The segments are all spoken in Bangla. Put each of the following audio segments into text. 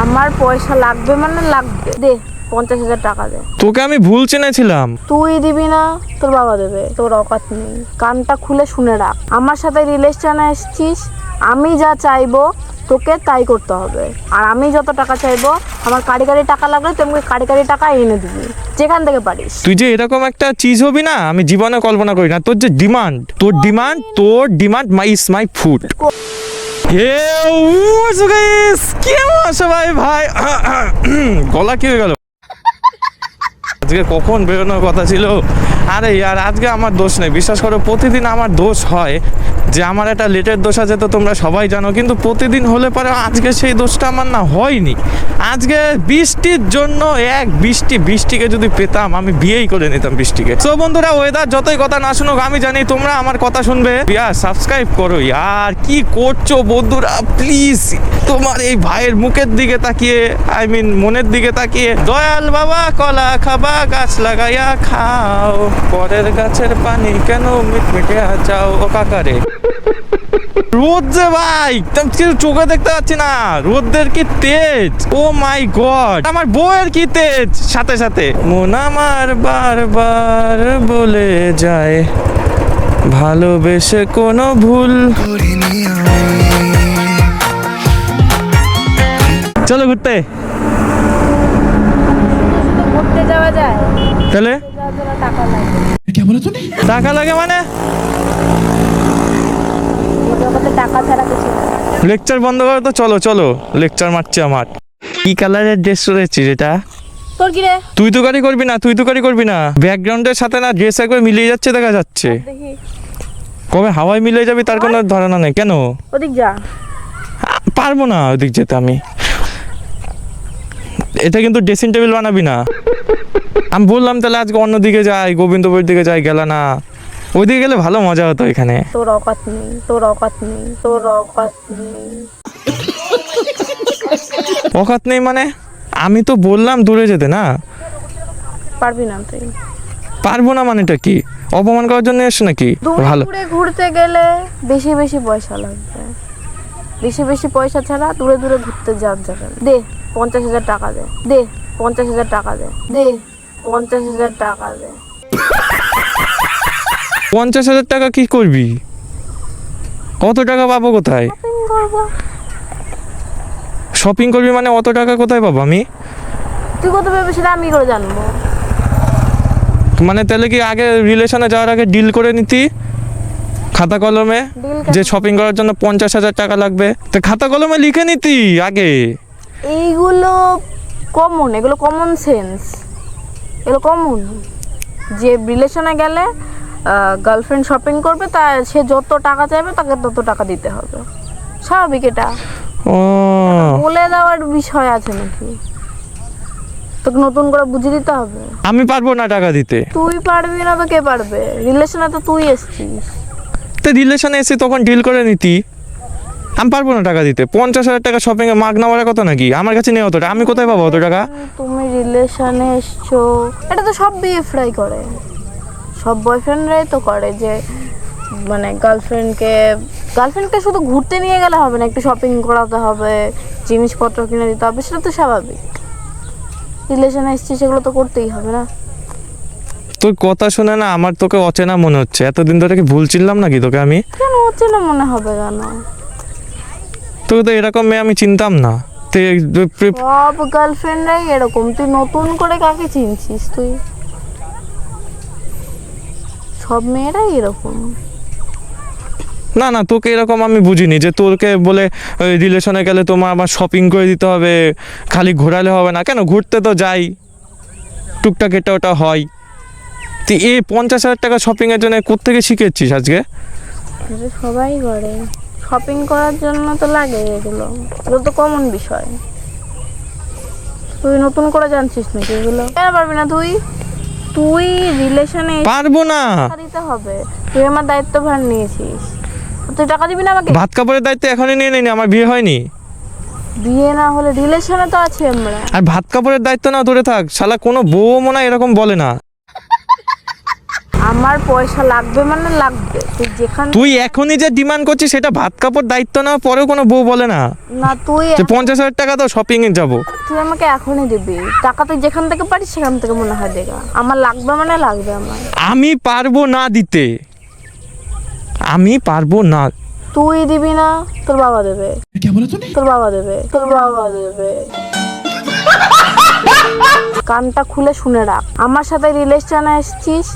আমার পয়সা লাগবে মানে লাগবে, দে 50,000 টাকা দে। তোকে আমি ভুল চিনেছিলাম। তুই দিবি না, তোর বাবা দেবে, তোর অকাত নেই। কানটা খুলে শুনে রাখ, আমার সাথে রিলেশনে এসেছিস, আমি যা চাইবো তোকে তাই করতে হবে। আর আমি যত টাকা চাইবো, আমার কারিগরি টাকা লাগলে তুই আমাকে কারিগরি টাকা এনে দিবি যেখান থেকে পারিস। তুই যে এরকম একটা চিজ হবি না, আমি জীবনে কল্পনা করি না। তোর যে ডিমান্ড, তোর demand is my food. Hey guys, কেমন আছো ভাই? গলা কি হয়ে গেল? আজকে কখন বেরোনোর কথা ছিল? আরে ইয়ার, আজকে আমার দোষ নেই, বিশ্বাস করো। প্রতিদিন আমার দোষ হয়, যে আমার একটা লেটের দোষ আছে, তো তোমরা সবাই জানো। কিন্তু প্রতিদিন হলে পরে আজকে সেই দোষটা আমার না হয়নি। আজকে বৃষ্টির জন্য, বৃষ্টিকে যদি পেতাম আমি বিয়েই করে নিতাম বৃষ্টিকে। তো বন্ধুরা, ওয়েদার যতই কথা না শুনুক, আমি জানি তোমরা আমার কথা শুনবে। ইয়ার সাবস্ক্রাইব করো ইয়ার। কি করছো বন্ধুরা, প্লিজ তোমার এই ভাইয়ের মুখের দিকে তাকিয়ে, মনের দিকে তাকিয়ে, দয়াল বাবা কলা খাবা গাছ লাগাইয়া খাও, পরের গাছের পানি কেন মিটমিটে যাও ও কাকারে। রোদ যে ভাই, কিছু চোখে দেখতে পাচ্ছি না, রোদের কি তেজ, ও মাই গড। আমার বউয়ের কি তেজ, সাথে সাথে মন আমার বারবার বলে যায়, ভালোবেসে কোনো ভুল করিনি আমি। চলো ঘুরতে। ঘুরতে যাওয়া যায়, তাহলে টাকা লাগে। টাকা লাগে মানে? টাকা ছাড়া কিছু না। লেকচার বন্ধ করো তো, চলো চলো, লেকচার মারছে আমার। কি কালারের ড্রেস পরেছিস এটা? তোর কি রে? তুই তো করবি না, ব্যাকগ্রাউন্ডের সাথে না ড্রেস একবার মিলিয়ে যাচ্ছে, দেখা যাচ্ছে। দেখি কবে হাওয়ায় মিলে যাবি তার কোনো ধারণা নেই। কেন? ওদিক যা। পারবো না ওদিক যেতে আমি। এটা কিন্তু ড্রেসিং টেবিল বানাবি না। আমি বললাম তাহলে আজকে অন্যদিকে যাই, গোবিন্দপুরের দিকে যাই, গেল না। ওইদিকে গেলে ভালো মজা হতো এখানে। তোর অকাত নেই। অকাত নেই মানে? আমি তো বললাম দূরে যেতে না। পারবি না তুই। পারবো না মানেটা কি? অপমান করার জন্য এসছো নাকি? ভালো দূরে ঘুরতে গেলে বেশি পয়সা লাগবে। বেশি পয়সা ছাড়া দূরে ঘুরতে যাওয়ার যাবে। দে 50,000 টাকা দে। 50,000 টাকা দে। 50,000 টাকা কি করবি? অত টাকা পাবো কোথায়? শপিং করবি মানে অত টাকা কোথায় পাবো আমি? তুই কত পাবি সেটা আমি করে জানবো? মানে তাহলে কি আগে রিলেশনে যাওয়ার আগে ডিল করে নিতি খাতা কলমে, যে শপিং করার জন্য 50,000 টাকা লাগবে, তো খাতা কলমে লিখে নিতি আগে। এইগুলো কমন, এগুলো কমন সেন্স, এগুলো কমন। যে রিলেশনে গেলে গার্লফ্রেন্ড শপিং করবে, তা সে যত টাকা চাইবে তাকে তত টাকা দিতে হবে, স্বাভাবিক। এটা বলে দেওয়ার বিষয় আছে নাকি? তোকে নতুন করে বুঝিয়ে দিতে হবে? আমি পারবো না টাকা দিতে। তুই পারবি না তো কে পারবে? রিলেশনে তো তুই এসছিস। তো রিলেশনে এসে তখন ডিল করে নিতি। আমি পারবো না টাকা দিতে। 50,000 টাকা শপিং এ মাগ নেওয়ার কথা নাকি? আমার কাছে নেই অতটা, আমি কোথায় পাবো অত টাকা? তুমি রিলেশনে এসছো, এটা তো সব বিয়ে ফ্রাই করে, সব বয়ফ্রেন্ডরাই তো করে। যে মানে গার্লফ্রেন্ডকে শুধু ঘুরতে নিয়ে গেলে হবে না, একটু শপিং করাতে হবে, জিনিসপত্র কিনে দিতে হবে, সেটা তো স্বাভাবিক। রিলেশনে এসছি, সেগুলো তো করতেই হবে না? তোর কথা শুনে না আমার তোকে অচেনা মনে হচ্ছে। এতদিন ধরে কি ভুল চিনলাম নাকি তোকে আমি? কেন অচেনা মনে হবে কেন? তোকে তো এরকম মেয়ে আমি চিনতাম না। সব গার্লফ্রেন্ডরাই এরকম, তুই নতুন করে কাকে চিনছিস? তুই সব মেয়েরাই এরকম না না, তোকে এরকম আমি বুঝিনি যে তোকে বলে রিলেশনে গেলে তোমার আমার শপিং করে দিতে হবে, খালি ঘোরালে হবে না। কেন, ঘুরতে তো যাই, টুকটাক এটা ওটা হয়। তুই এই 50,000 টাকা শপিংয়ের জন্য কোত্থেকে শিখেছিস আজকে? সবাই করে, শপিং করার জন্য তো লাগে এগুলো তো কমন বিষয়। তুই নতুন করে জানছিস নাকি এগুলো? কেন পারবি না তুই রিলেশনে পারবো না দিতে হবে। তুই আমার দায়িত্বভার নিয়েছিস, তুই টাকা দিবি না আমাকে? ভাত কাপড়ের দায়িত্ব এখনই নিয়ে নিনি, আমার বিয়ে হয়নি। বিয়ে না হলে রিলেশনে তো আছি আমরা। আর ভাত কাপড়ের দায়িত্ব না ধরে থাক, শালা কোনো বউ মনে হয় এরকম বলে না। আমার পয়সা লাগবে মানে লাগবে, তুই যেখানে তুই এখনই যে ডিমান্ড করছিস সেটা ভাত কাপড় দায়িত্ব নেওয়ার পরেও কোনো বউ বলে না না, তুই যে 50,000 টাকা দাও শপিং এ যাবো। তুই আমাকে এখনই দিবি টাকা, তুই যেখান থেকে পারিস সেখান থেকে মনে হয় দেখা। আমার লাগবে মানে লাগবে আমার। আমি পারবো না দিতে, আমি পারবো না। তুই দিবি না, তোর বাবা দেবে। তোর বাবা দেবে, তোর বাবা দেবে। কানটা খুলে শুনে রাখ, আমার সাথে রিলেশনে এসেছিস,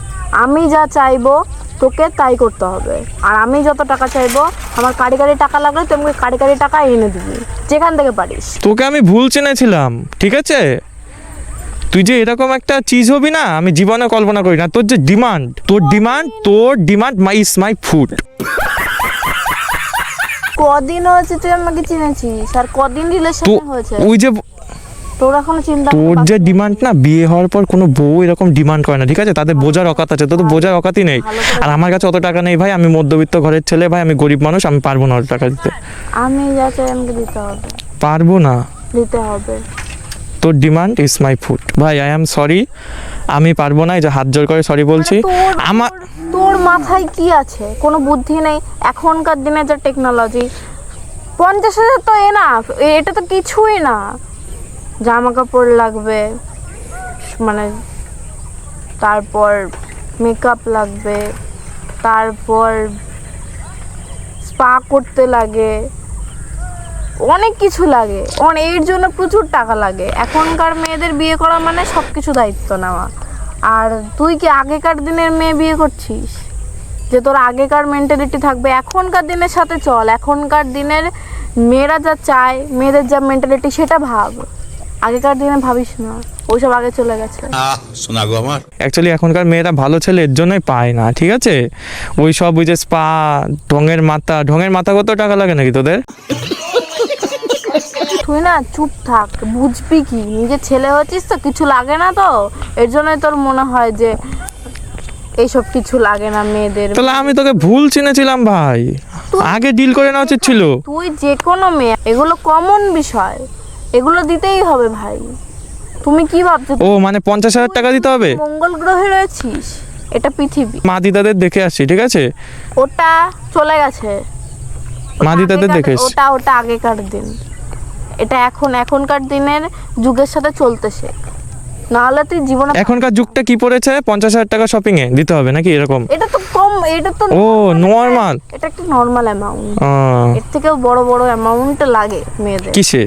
আমি যা চাইবো তোকে তাই করতে হবে। আর আমি যত টাকা চাইবো, আমার কারি কারি টাকা লাগলে তুই আমাকে কারি কারি টাকা এনে দিবি যেখান থেকে পারিস। তোকে আমি ভুল চেনেছিলাম, ঠিক আছে? তুই যে এরকম একটা চিজ হবি না আমি জীবনে কল্পনা করি না। তোর যে ডিমান্ড, তোর ডিমান্ড ইজ মাই ফুড। কদিন হয়েছে তুই আমাকে চিনেছিস, আর কদিন রিলেশন তো হয়েছে ওই যে তোর এখনো চিন্তা তোর যে ডিমান্ড না, বিয়ে হওয়ার পর কোনো বউ এরকম ডিমান্ড করে না, ঠিক আছে? তাদের বোঝার অকাত আছে, তোর তো বোঝার অকাতই নেই। আর আমার কাছে অত টাকা নেই ভাই, আমি মধ্যবিত্ত ঘরের ছেলে ভাই, আমি গরিব মানুষ, আমি পারবো না অত টাকা দিতে। আমি যা চাই আমাকে দিতে হবে, পারবো না। দিতে হবে। তোর ডিমান্ড ইজ মাই ফুড। ভাই আই অ্যাম সরি, আমি পারবো না, এই যে হাত জোর করে সরি বলছি। আমার তোর মাথায় কি আছে, কোনো বুদ্ধি নেই? এখনকার দিনে যে টেকনোলজি, 50,000 তো এনাফ, এটা তো কিছুই না। জামা কাপড় লাগবে, মানে তারপর মেকআপ লাগবে, তারপর স্পা করতে লাগে, অনেক কিছু লাগে, এর জন্য প্রচুর টাকা লাগে। এখনকার মেয়েদের বিয়ে করা মানে সব কিছু দায়িত্ব নেওয়া। আর তুই কি আগেকার দিনের মেয়ে বিয়ে করছিস যে তোর আগেকার মেন্টালিটি থাকবে? এখনকার দিনের সাথে চল, এখনকার দিনের মেয়েরা যা চায়, মেয়েদের যা মেন্টালিটি সেটা ভাব। আগেকার দিনে ভাবিস না, ওইসব আগে চলে গেছে। শোনা গো আমার। অ্যাকচুয়ালি এখনকার মেয়েরা ভালো ছেলে এর জন্যই পায় না, ঠিক আছে? ওই সব ওই যে স্পা, ঢঙের মাথা কত টাকা লাগে নাকি তোদের? তুই না চুপ থাক, বুঝবি কি? নিজের ছেলে হচ্ছিস তো, কিছু লাগে না তো, এর জন্যই তোর মনে হয় যে এইসব কিছু লাগে না মেয়েদের। তাহলে আমি তোকে ভুল চিনেছিলাম ভাই, আগে ডিল করে নেওয়া উচিত ছিল। তুই যে কোনো মেয়ে, এগুলো কমন বিষয়, এগুলো দিতেই হবে ভাই। তুমি কি ভাবছো ও মানে 50,000 টাকা দিতে হবে? মঙ্গল গ্রহে রয়েছিস, এটা পৃথিবী। মা দিদাদের দেখে আসছি, ঠিক আছে? ওটা চলে গেছে, মা দিদাদের দেখে এসছি। ওটা আগেকার দিন। এটা এখনকার দিনের যুগের সাথে চলতেছে, নাহলে তুই জীবনে। এখনকার যুগটা কি পড়েছে? 50,000 টাকা শপিং এ দিতে হবে নাকি এরকম? এটা তো কম, এটা তো ও নর্মাল, এটা একটা নর্মাল অ্যামাউন্ট। এর থেকেও বড় বড় অ্যামাউন্ট লাগে মেয়েদের। কিসে?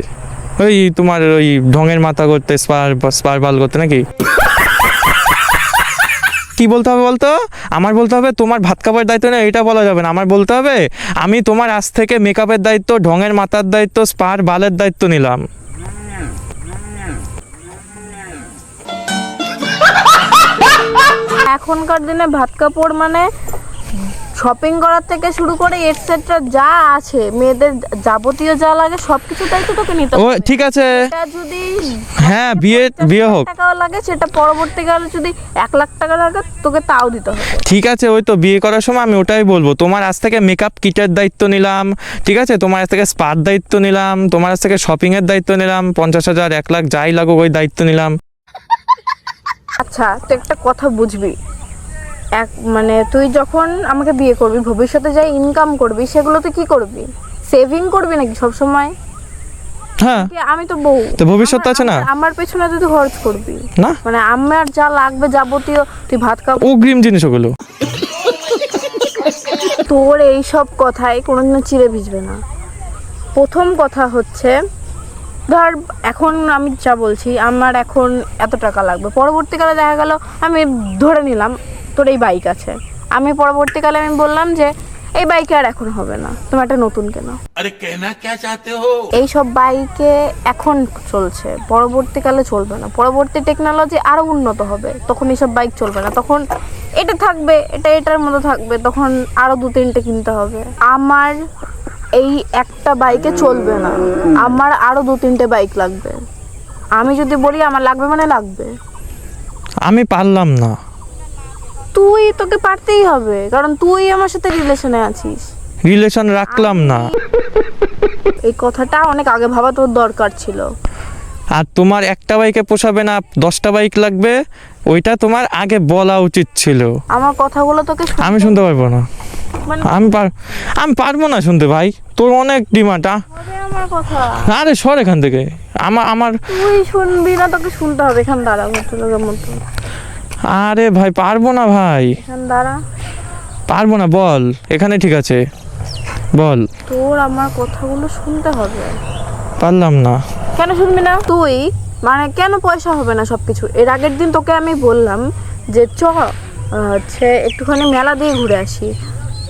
ওই তোমার ওই ঢঙের মাথা করতে, স্পার বাল করতে নাকি? কি বলতে হবে বলতো? আমার বলতে হবে তোমার ভাত খাবার দায়িত্ব না, এটা বলা যাবে না। আমার বলতে হবে আমি তোমার আজ থেকে মেকআপের দায়িত্ব, ঢঙের মাথার দায়িত্ব, স্পার বালের দায়িত্ব নিলাম। এখনকার দিনে ভাত কাপড় মানে শপিং করার থেকে শুরু করে এটসেট্রা যা আছে, মেয়েদের যাবতীয় যা লাগে সবকিছু দায়িত্ব তোকে নিতে ও হবে। ঠিক আছে, এটা যদি হ্যাঁ বিয়ে হোক, টাকাও লাগে, সেটা পরবর্তীকালে যদি 1 লাখ টাকা লাগে তোকে তাও দিতে হবে। ঠিক আছে। ওই তো বিয়ে করার সময় আমি ওটাই বলবো, তোমার আজ থেকে মেকআপ কিটের দায়িত্ব নিলাম, ঠিক আছে? তোমার আজ থেকে স্পার দায়িত্ব নিলাম, তোমার আজ থেকে শপিং এর দায়িত্ব নিলাম, 50,000 1 লাখ যাই লাগুক ওই দায়িত্ব নিলাম। আচ্ছা, তুই একটা কথা বুঝবি, মানে তুই যখন আমাকে বিয়ে করবি, ভবিষ্যতে যাই ইনকাম করবি, সেগুলো তুই কি করবি? সেভিং করবি নাকি সব সময়? হ্যাঁ, আমি তো বউ, তো ভবিষ্যৎ আছে না? আমার পেছনে তুই খরচ করবি না, মানে আমার যা লাগবে যাবতীয়, তুই ভাত খাবি, অগ্রিম জিনিস ওগুলো। তোর এই সব কথাই কোনোদিনও চিড়ে ভিজবে না। প্রথম কথা হচ্ছে, ধর এখন আমি যা বলছি, আমার এখন এত টাকা লাগবে, পরবর্তীকালে দেখা গেল আমি ধরে নিলাম তোর এই বাইক আছে, আমি পরবর্তীকালে আমি বললাম যে এই বাইকে আর এখন হবে না, তুমি একটা নতুন কেন। আরে কেনা কে চাতে হো? এই সব বাইকে এখন চলছে, পরবর্তীকালে চলবে না। পরবর্তী টেকনোলজি আরো উন্নত হবে, তখন এইসব বাইক চলবে না, তখন এটা থাকবে, এটার মতো থাকবে, তখন আরো 2-3টে কিনতে হবে। আমার এই একটা বাইকে চলবে না, আমার আরো 2-3টে বাইক লাগবে। আমি যদি বলি আমার লাগবে মানে লাগবে। আমি পারলাম না। তোকে পারতেই হবে, কারণ তুই আমার সাথে রিলেশনে আছিস। রিলেশন রাখলাম না। এই কথাটা অনেক আগে ভাবা তোর দরকার ছিল। আর তোমার একটা বাইকে পোষাবে না, 10টা বাইক লাগবে, ওইটা তোমার আগে বলা উচিত ছিল। আমার কথাগুলো তোকে আমি শুনতে পারবো না, মানে আমি পারবো না শুনতে ভাই, তোর অনেক ডিমান্ড। হবে আমার কথা। আরে সর এখান থেকে, আমার তুই শুনবি না, তোকে শুনতে হবে। এখান দাঁড়া ভদ্রলোকের মতো, আরে ভাই পারবো না ভাই, এখান দাঁড়া। পারবো না, বল এখানে ঠিক আছে বল। তোর আমার কথাগুলো শুনতে হবে। পারলাম না। কেন শুনবি না তুই? মানে কেন পয়সা হবে না সবকিছু? এর আগের দিন তোকে আমি বললাম যে হচ্ছে একটুখানি মেলা দিয়ে ঘুরে আসি,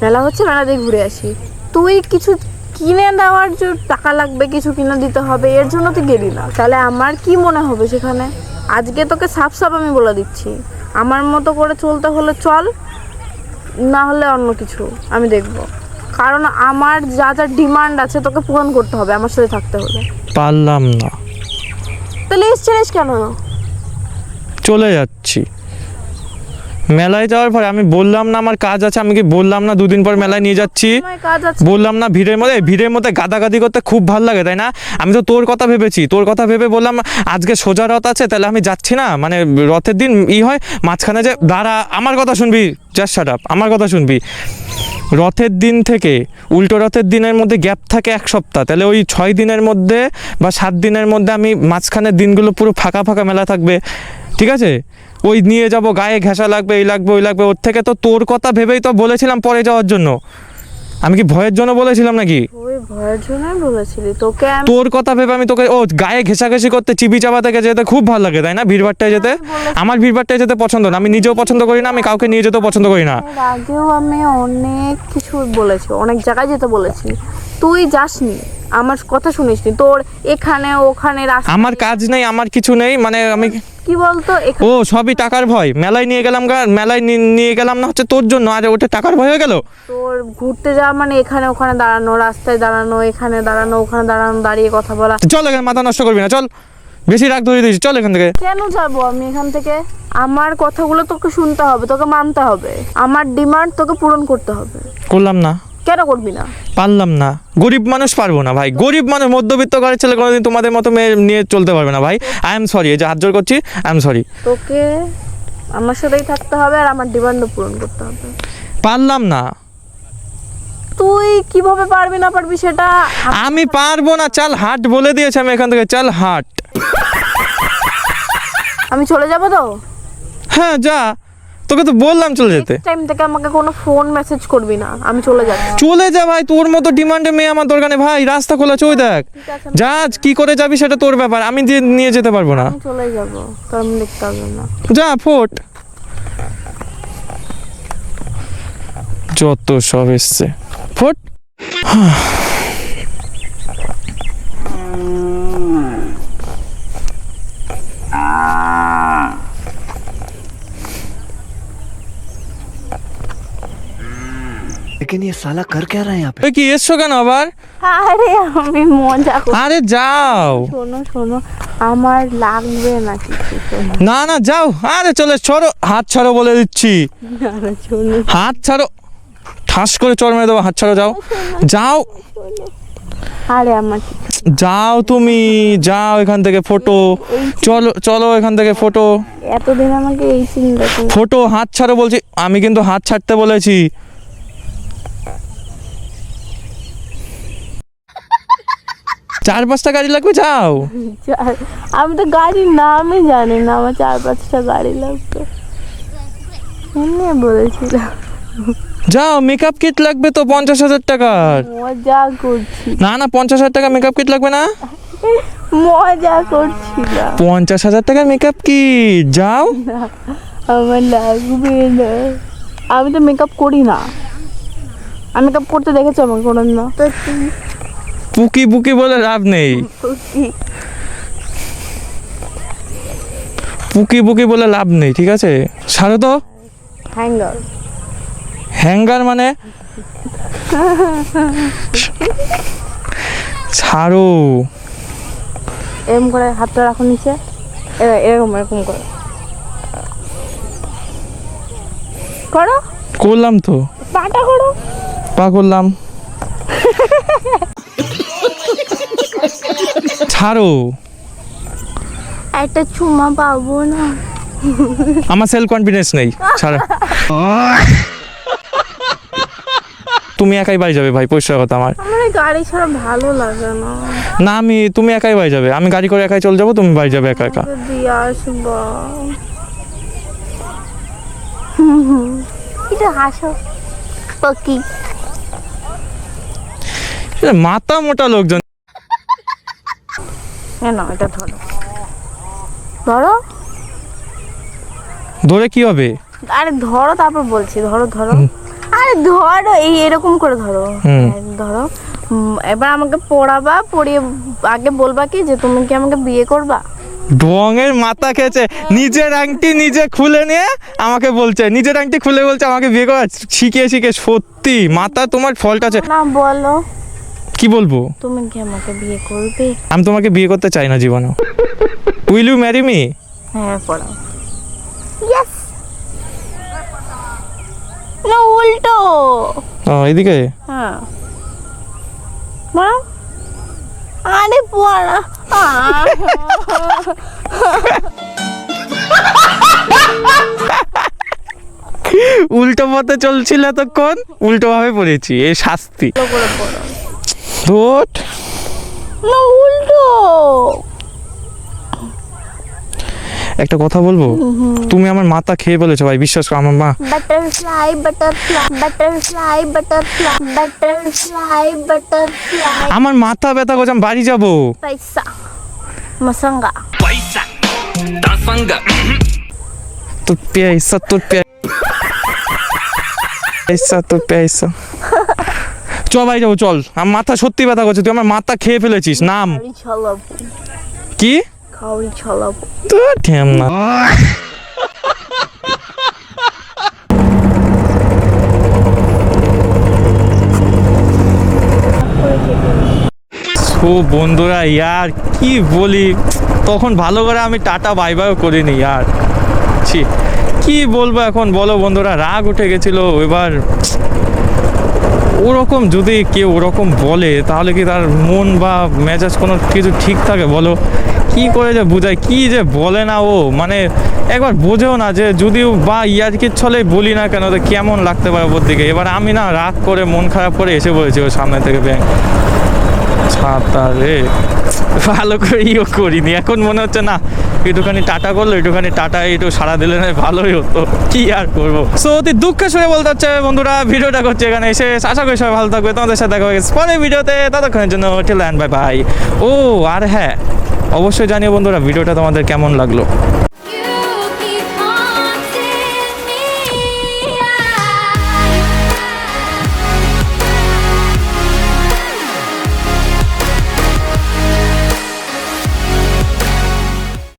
মেলা হচ্ছে মেলা দিয়ে ঘুরে আসি। তুই কিছু কিনে দেওয়ার যে টাকা লাগবে, কিছু কিনে দিতে হবে, এর জন্য তুই গেলি না। তাহলে আমার কি মনে হবে সেখানে? আজকে তোকে সাফ সাফ আমি বলে দিচ্ছি, আমার মতো করে চলতে হলে চল, না হলে অন্য কিছু আমি দেখব। কারণ আমার যা যা ডিমান্ড আছে তোকে পূরণ করতে হবে আমার সাথে থাকতে হলে। পারলাম না। তাহলে এসছিস কেন? চলে যাচ্ছি। মেলায় যাওয়ার পরে আমি বললাম না আমার কাজ আছে, আমি কি বললাম না 2 দিন পর মেলায় নিয়ে যাচ্ছি? আমার কাজ আছে। বললাম না ভিড়ের মধ্যে গাদাগাদি করতে খুব ভালো লাগে, তাই না? আমি তো তোর কথা ভেবেছি, তোর কথা ভেবে বললাম আজকে সোজা রথ আছে, তাহলে আমি যাচ্ছি না, মানে রথের দিন হয় মাঝখানে যে দাঁড়া, আমার কথা শুনবি, জাস্ট শাট আপ, আমার কথা শুনবি। রথের দিন থেকে উল্টো রথের দিনের মধ্যে গ্যাপ থাকে 1 সপ্তাহ, তাহলে ওই 6 দিনের মধ্যে বা 7 দিনের মধ্যে আমি মাঝখানের দিনগুলো পুরো ফাঁকা ফাঁকা মেলা থাকবে, ঠিক আছে? ওই নিয়ে যাব, গায়ে ঘেঁষা লাগবে, এই লাগবে ওই লাগবে, ওর থেকে তো তোর কথা ভেবেই তো বলেছিলাম পরে যাওয়ার জন্য। আমি কি ভয়ের জন্য বলেছিলাম নাকি? ওই ভয়ের জন্যই বলেছিলি তোকে আমি। তোর কথা ভেবে আমি তোকে গায়ে ঘেঁষাঘেঁষি করতে, চিবি চাপা থেকে যেতে খুব ভালো লাগে, তাই না? ভিড়ভাট্টায় যেতে আমার ভিড়ভাট্টায় যেতে পছন্দ না, আমি নিজেও পছন্দ করি না, আমি কাউকে নিয়ে যেতেও পছন্দ করি না। এর আগেও আমি অনেক কিছু বলেছি, অনেক জায়গায় যেতে বলেছি, তুই যাসনি, আমার কথা শুনিসনি। তোর এখানে ওখানে আমার কাজ নেই, আমার কিছু নেই, মানে আমি কি বলতো ও সবই টাকার ভয়। মেলায় নিয়ে গেলাম, মেলায় নিয়ে গেলাম না হচ্ছে তোর জন্য, আর ওটা টাকার ভয় হয়ে গেল। তোর ঘুরতে যাওয়া মানে এখানে ওখানে দাঁড়ানো, রাস্তায় দাঁড়ানো, এখানে দাঁড়ানো ওখানে দাঁড়ানো, দাঁড়িয়ে কথা বলা। চল এখানে মাথা নষ্ট করবি না, চল, বেশি রাগ ধরে দিয়েছি, চল এখান থেকে। কেন যাবো আমি এখান থেকে? আমার কথাগুলো তোকে শুনতে হবে, তোকে মানতে হবে, আমার ডিমান্ড তোকে পূরণ করতে হবে। করলাম না। কেন করবি না? পারলাম না, গরিব মানুষ পারবো না ভাই, গরিব মানুষ, মধ্যবিত্ত ঘরের ছেলে কোনোদিন তোমাদের মতো মেয়ে নিয়ে চলতে পারবে না ভাই। আই এম সরি, এই যে হাত জোর করছি, আই এম সরি। তোকে আমার সাথেই থাকতে হবে আর আমার ডিমান্ডও পূরণ করতে হবে। পারলাম না। তুই কিভাবে পারবি না পারবি সেটা আমি পারবো না, চাল হাট বলে দিয়েছে, আমি এখান থেকে চাল হাট। আমি চলে যাব তো? হ্যাঁ যা, তোকে তো বললাম চলে যেতে। টাইম থেকে আমাকে কোনো ফোন মেসেজ করবি না, আমি চলে যাচ্ছি। চলে যা ভাই, তোর মতো ডিমান্ডে মেয়ে আমার দরকার নেই ভাই, রাস্তা খোলা, চই দেখ। ঠিক আছে, যা, কি করে যাবি সেটা তোর ব্যাপার, আমি নিয়ে যেতে পারবো না। আমি চলে যাব, তোর আমি দেখতে হবে না। যা ফোট, যত সব এসছে ফোট। लेकिन ये साला कर क्या रहा है यहाँ पे? ওই কি এসছো কেন আবার? আরে আমি মজা করছি। আরে যাও। শোনো শোনো, আমার লাগবে না কিছু, শোনো না না যাও, আরে চলে, ছড়ো, হাত ছাড়ো বলে দিচ্ছি, না না, শোনো হাত ছাড়ো, ঠাস করে চড় মেরে দেবো, হাত ছাড়ো, যাও যাও আরে আমার যাও, তুমি যাও এখান থেকে, ফটো, চলো চলো এখান থেকে ফটো, এতদিন আমাকে এই চিন্তা করে ফটো, হাত ছাড়ো বলছি, আমি কিন্তু হাত ছাড়তে বলেছি। চার পাঁচটা গাড়ি লাগবে, যাও। আমি তো গাড়ির নামই জানি না, আমার 4-5টা গাড়ি লাগবে, এমনি বলেছিলাম। যাও, মেকআপ কিট লাগবে তো 50,000 টাকার। মজা করছি, না না 50,000 টাকা মেকআপ কিট লাগবে না, মজা করছিলাম। 50,000 টাকার মেকআপ কিট, যাও। আমার লাগবে না, আমি তো মেকআপ করি না। আমি মেকআপ করতে দেখেছো আমাকে কোনোদিন? না তো পুকি পুকি বলে লাভ নেই, পুকি পুকি বলে লাভ নেই, ঠিক আছে? ছাড়ো তো। হ্যাঙ্গার, হ্যাঙ্গার মানে? ছাড়ো। এরকম করে হাতটা রাখো নিচে, এরকম এরকম করে করো। করলাম তো, পাটা করো। পা করলাম। ছাড়ো। একটা চুমা পাবো না? আমার সেলফ কনফিডেন্স নেই ছাড়া। তুমি একাই বাড়ি যাবে ভাই, পরিষ্কার কথা। আমার আমার এই গাড়ি ছাড়া ভালো লাগে না। না, তুমি একাই বাড়ি যাবে, আমি গাড়ি করে একাই চলে যাবো, তুমি বাড়ি যাবে একা একা। দিয়ে আসবা। এটা হাসো পকি। মাথা মোটা লোকজন। না, এটা ধরো ধরো। ধরে কি হবে? আরে ধরো, তারপর বলছি। ধরো ধরো, আরে ধরো, এরকম করে ধরো। ধরো। এবার আমাকে পড়াবা, পড়িয়ে আগে বলবা কি যে তুমি কি আমাকে বিয়ে করবা? ঢঙের মাথা খেয়েছে, নিজের আংটি নিজে খুলে নিয়ে আমাকে বলছে, নিজের আংটি খুলে বলছে আমাকে বিয়ে করা। শিখে সত্যি মাথা তোমার ফল্ট আছে। না বলো, কি বলবো? তুমি কি আমাকে বিয়ে করবে? আমি তোমাকে বিয়ে করতে চাই না জীবনে। Will you marry me? হ্যাঁ, পড়াও। ইয়েস। না, উল্টো। এদিকে। হ্যাঁ, পড়াও। আরে পড়া। উল্টো পথে চলছিল এতক্ষণ, উল্টো ভাবে পড়েছি, এই শাস্তি। ভালো করে পড়াও। ধুট। না, উল্টো। একটা কথা বলবো, তুমি আমার মাথা খেয়ে ফেলেছো ভাই, বিশ্বাস করো। আমার মা butterfly butterfly butterfly butterfly butterfly butterfly. আমার মাথা ব্যথা করছে, আমি বাড়ি যাবো। পয়সা মাসাঙ্গা। তোর পেয়াইসা চ ভাই যাবো, চল। আমার মাথা সত্যি ব্যথা করছে, তুই আমার মাথা খেয়ে ফেলেছিস। নাম খাওয়ারি ছলাবো, কি? খাওয়ারি ছলাবো। তো ঠেম না। ও বন্ধুরা, ইয়ার কি বলি, তখন ভালো করে আমি টাটা বাই বাই করিনি ইয়ার। ছি, কি বলবো এখন বলো বন্ধুরা, রাগ উঠে গেছিল। এবার ওরকম যদি কেউ ওরকম বলে তাহলে কি তার মন বা মেজাজ কোনো কিছু ঠিক থাকে বলো? কি করে যে বোঝায়, কি যে বলে না ও, মানে একবার বোঝেও না যে যদিও বা ইয়ার্কির ছলে বলি না কেন তো কেমন লাগতে পারে ওর দিকে। এবার আমি না রাগ করে মন খারাপ করে এসে পড়েছি ওর সামনে থেকে ব্যাংক ছাতা রে, ভালো করে ইও করিনি। এখন মনে হচ্ছে না একটুখানি টাটা করলো, একটুখানি টাটা একটু সারা দিলে না ভালোই হতো, কি আর করবো। সো অতি দুঃখের সঙ্গে বলতে হচ্ছে বন্ধুরা, ভিডিওটা করছে এখানে এসে। আশা করি সবাই ভালো থাকবে, তোমাদের সাথে দেখা হয়ে গেছে পরের ভিডিওতে। ততক্ষণের জন্য টিল এন্ড বাই বাই। ও আর হ্যাঁ, অবশ্যই জানিও বন্ধুরা ভিডিওটা তোমাদের কেমন লাগলো।